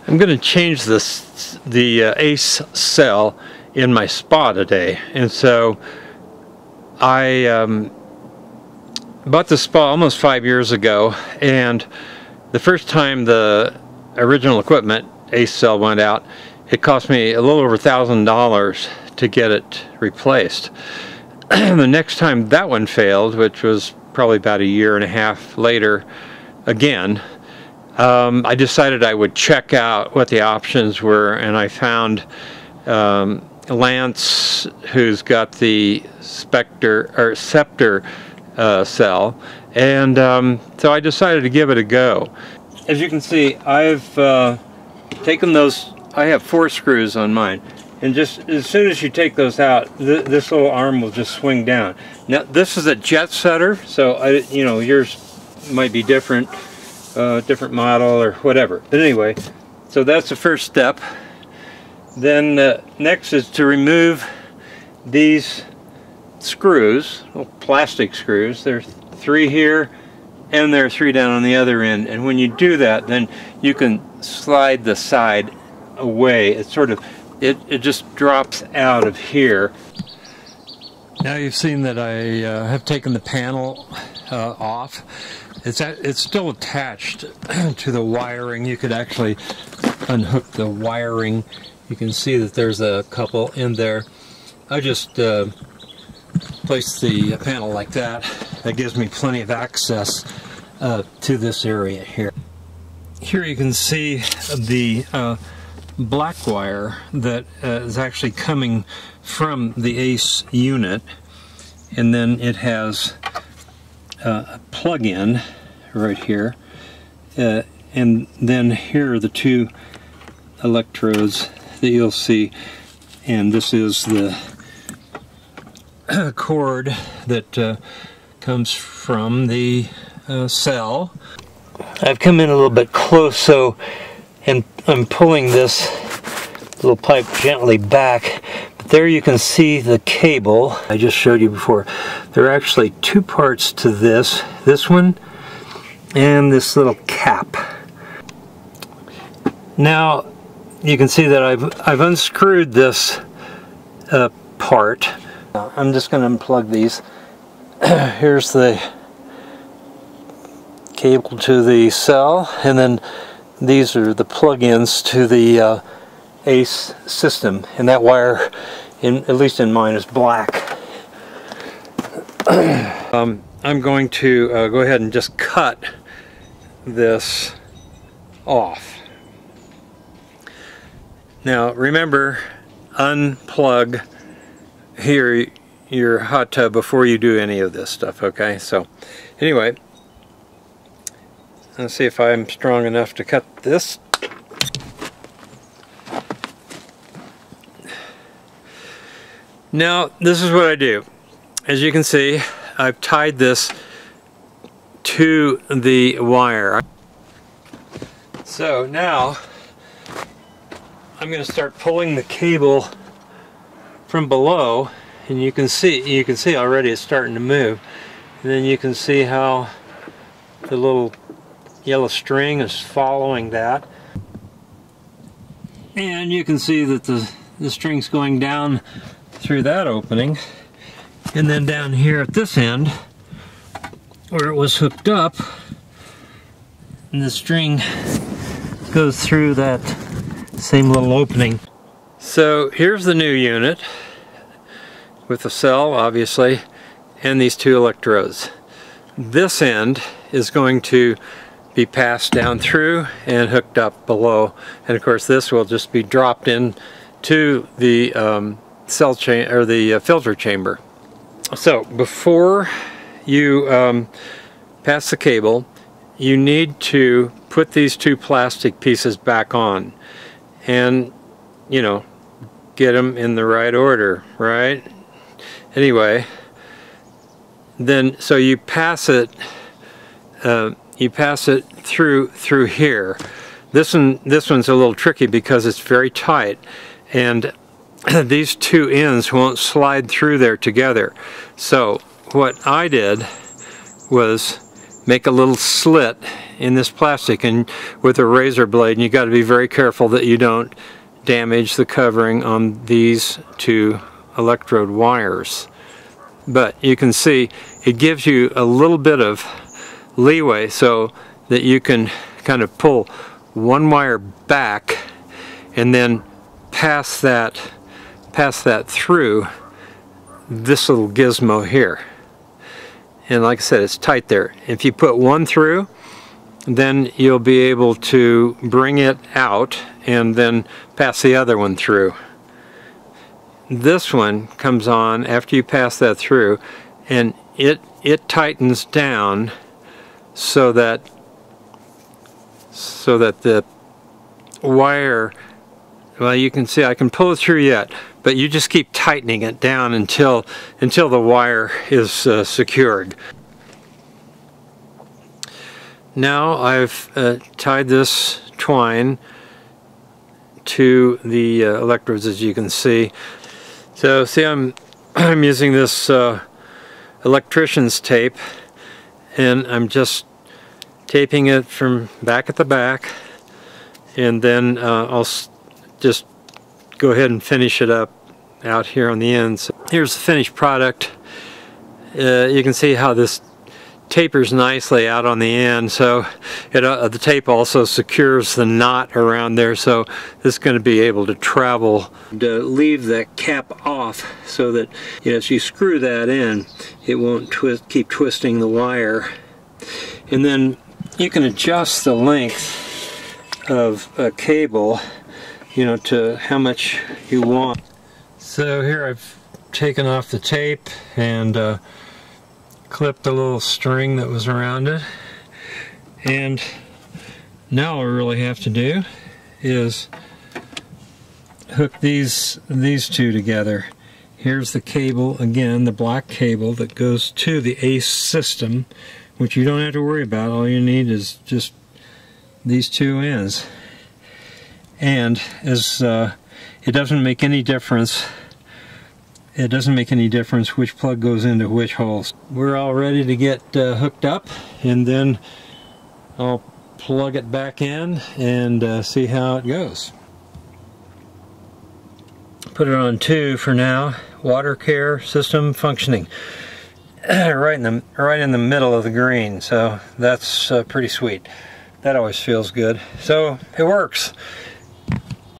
I'm going to change the ACE cell in my spa today, and so I bought the spa almost 5 years ago, and the first time the original equipment ACE cell went out, it cost me a little over $1,000 to get it replaced. The next time that one failed, which was probably about a year and a half later again, I decided I would check out what the options were, and I found Lance, who's got the Scepter cell, and so I decided to give it a go. As you can see, I've taken those. I have 4 screws on mine, and just as soon as you take those out, this little arm will just swing down. Now this is a jet setter, so you know, yours might be different. Different model or whatever, but anyway, so that's the first step. Then next is to remove these screws, little plastic screws. There's 3 here and there are 3 down on the other end, and when you do that, then you can slide the side away. It's sort of, it just drops out of here. Now you've seen that I have taken the panel off. It's still attached to the wiring. You could actually unhook the wiring. You can see that there's a couple in there. I just placed the panel like that. That gives me plenty of access to this area here. Here you can see the black wire that is actually coming from the ACE unit, and then it has a plug-in right here, and then here are the 2 electrodes that you'll see, and this is the cord that comes from the cell. I've come in a little bit close, and I'm pulling this little pipe gently back. There you can see the cable I just showed you before. There are actually 2 parts to this one and this little cap. Now you can see that I've unscrewed this part. I'm just going to unplug these. Here's the cable to the cell, and then these are the plug-ins to the ACE system, and that wire, at least in mine, is black. I'm going to go ahead and just cut this off. Now remember, unplug here your hot tub before you do any of this stuff, okay? So anyway, let's see if I'm strong enough to cut this. Now this is what I do. As you can see, I've tied this to the wire. So now I'm going to start pulling the cable from below, and you can see already it's starting to move. And then you can see how the little yellow string is following that, and you can see that the string's going down through that opening, and then down here at this end where it was hooked up, and the string goes through that same little opening. So here's the new unit with the cell, obviously, and these 2 electrodes. This end is going to be passed down through and hooked up below, and of course this will just be dropped in to the cell chain, or the filter chamber. So before you pass the cable, you need to put these 2 plastic pieces back on, and you know, get them in the right order, right? Anyway, then so you pass it through here. This one's a little tricky because it's very tight, and these 2 ends won't slide through there together. So what I did was make a little slit in this plastic and with a razor blade, and you got to be very careful that you don't damage the covering on these two electrode wires. But you can see it gives you a little bit of leeway so that you can kind of pull one wire back and then pass that through this little gizmo here. And like I said, it's tight there. If you put one through, then you'll be able to bring it out and then pass the other one through. This one comes on after you pass that through, and it tightens down so that the wire, well, you can see I can pull it through yet, but you just keep tightening it down until the wire is secured. Now I've tied this twine to the electrodes, as you can see. So see, I'm using this electrician's tape, and I'm just taping it from back at the back, and then I'll just go ahead and finish it up out here on the ends. So here's the finished product. You can see how this tapers nicely out on the end, so the tape also secures the knot around there, so this is going to be able to travel. To leave that cap off so that, you know, as you screw that in, it won't keep twisting the wire. And then you can adjust the length of a cable, you know, to how much you want. So here I've taken off the tape and clipped the little string that was around it, and now all we really have to do is hook these two together. Here's the cable again, the black cable that goes to the ACE system, which you don't have to worry about. All you need is just these two ends, and as it doesn't make any difference. It doesn't make any difference which plug goes into which holes. We're all ready to get hooked up, and then I'll plug it back in and see how it goes. Put it on 2 for now. Water care system functioning. right in the middle of the green, so that's pretty sweet. That always feels good. So it works.